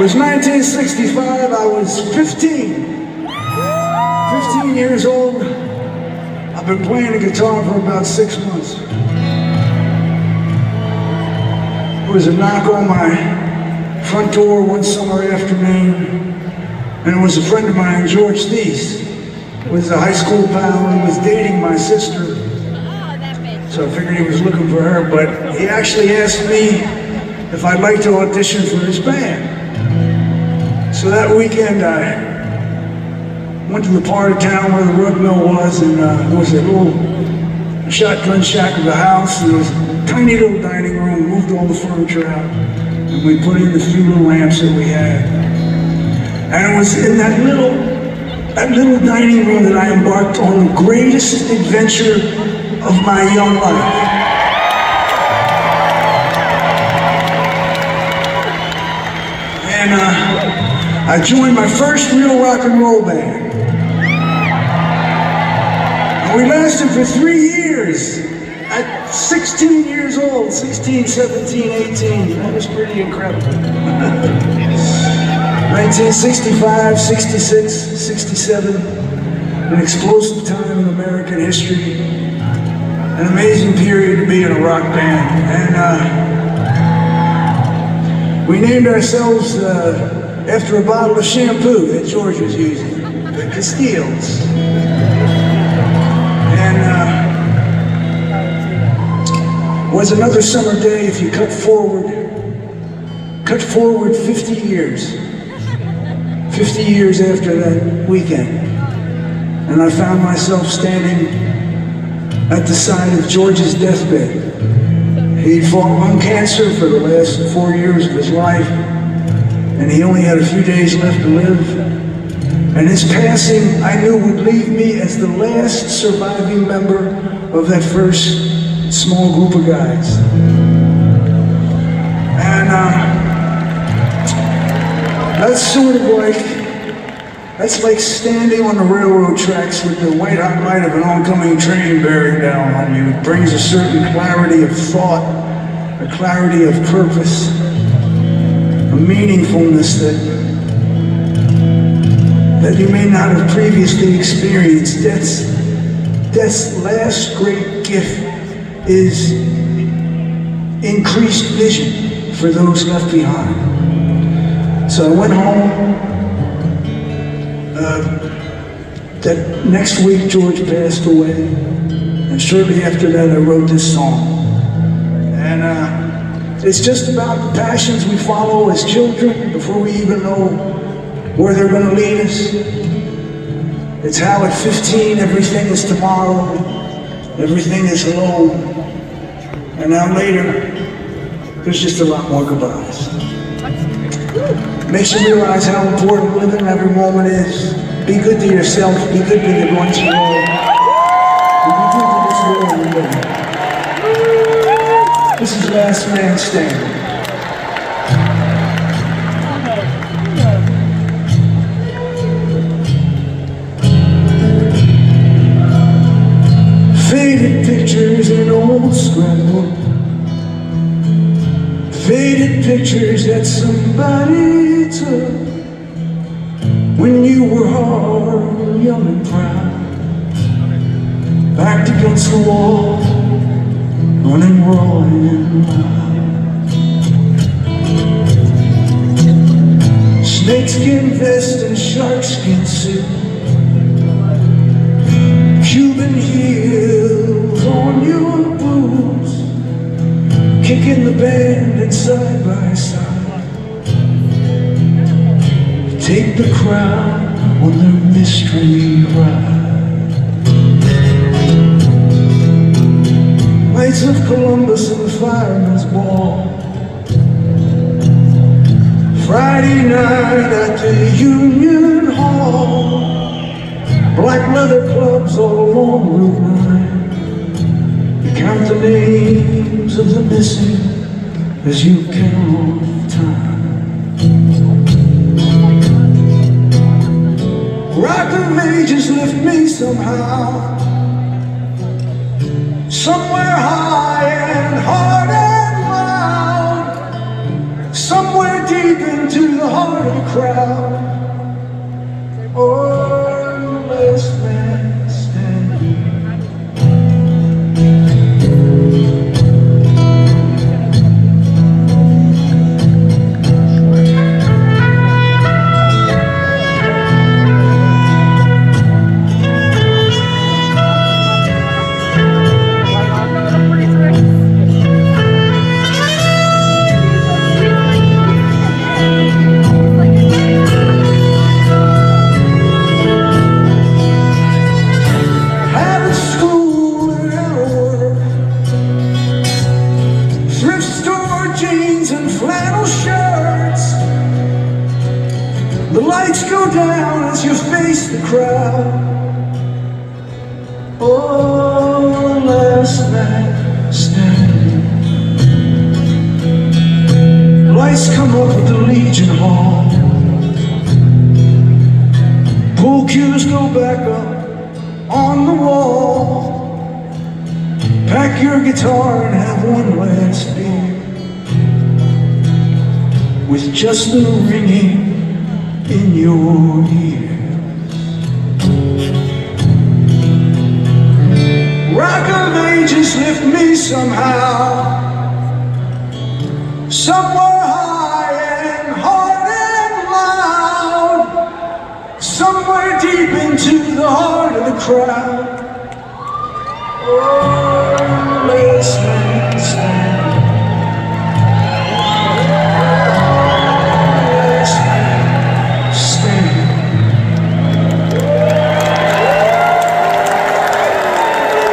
It was 1965, I was 15 years old. I've been playing the guitar for about 6 months. There was a knock on my front door one summer afternoon, and it was a friend of mine, George Thies. He was a high school pal, he was dating my sister, so I figured he was looking for her, but he actually asked me if I'd like to audition for his band. So that weekend I went to the part of town where the rug mill was, and there was a little shotgun shack of a house, and there was a tiny little dining room, moved all the furniture out, and we put in the few little lamps that we had. And it was in that little dining room that I embarked on the greatest adventure of my young life. And I joined my first real rock and roll band. And we lasted for 3 years. At 16 years old, 16, 17, 18, that was pretty incredible. 1965, 66, 67, an explosive time in American history, an amazing period to be in a rock band. And we named ourselves after a bottle of shampoo that George was using, the Castiles. And it was another summer day. If you cut forward 50 years. 50 years after that weekend, and I found myself standing at the side of George's deathbed. He'd fought lung cancer for the last 4 years of his life, and he only had a few days left to live. And his passing, I knew, would leave me as the last surviving member of that first small group of guys. And that's like standing on the railroad tracks with the white hot light of an oncoming train bearing down on you. It brings a certain clarity of thought, a clarity of purpose, a meaningfulness that you may not have previously experienced. Death's last great gift is increased vision for those left behind. So I went home. That next week, George passed away, and shortly after that, I wrote this song. And it's just about the passions we follow as children before we even know where they're going to lead us. It's how at 15, everything is tomorrow, everything is hello, and now later, there's just a lot more goodbyes. Makes you realize how important living every moment is. Be good to yourself, be good to the ones you know, and be good to this world we live in. This is Last Man Standing. Faded pictures in old scrapbook, faded pictures that somebody took when you were hard, young and proud, backed against the wall, running raw and loud. Snakeskin vest and sharkskin suit, Cuban heels on your boots, kicking the band and side by side. Take the crowd on their mystery ride. Knights of Columbus and the Fireman's Ball, Friday night at the Union Hall, black leather clubs all along Route 9. You count the names of the missing as you count time. Rock of ages lift me somehow, somewhere high and hard and loud, somewhere deep deep into the heart of the crowd. Oh, last man standing. Jeans and flannel shirts. The lights go down as you face the crowd. Oh, last man standing. Lights come up at the Legion Hall. Pool cues go back up on the wall. Pack your guitar and have one last beer, with just the ringing in your ears. Rock of Ages lift me somehow, somewhere high and hard and loud, somewhere deep into the heart of the crowd. Oh, last man standing.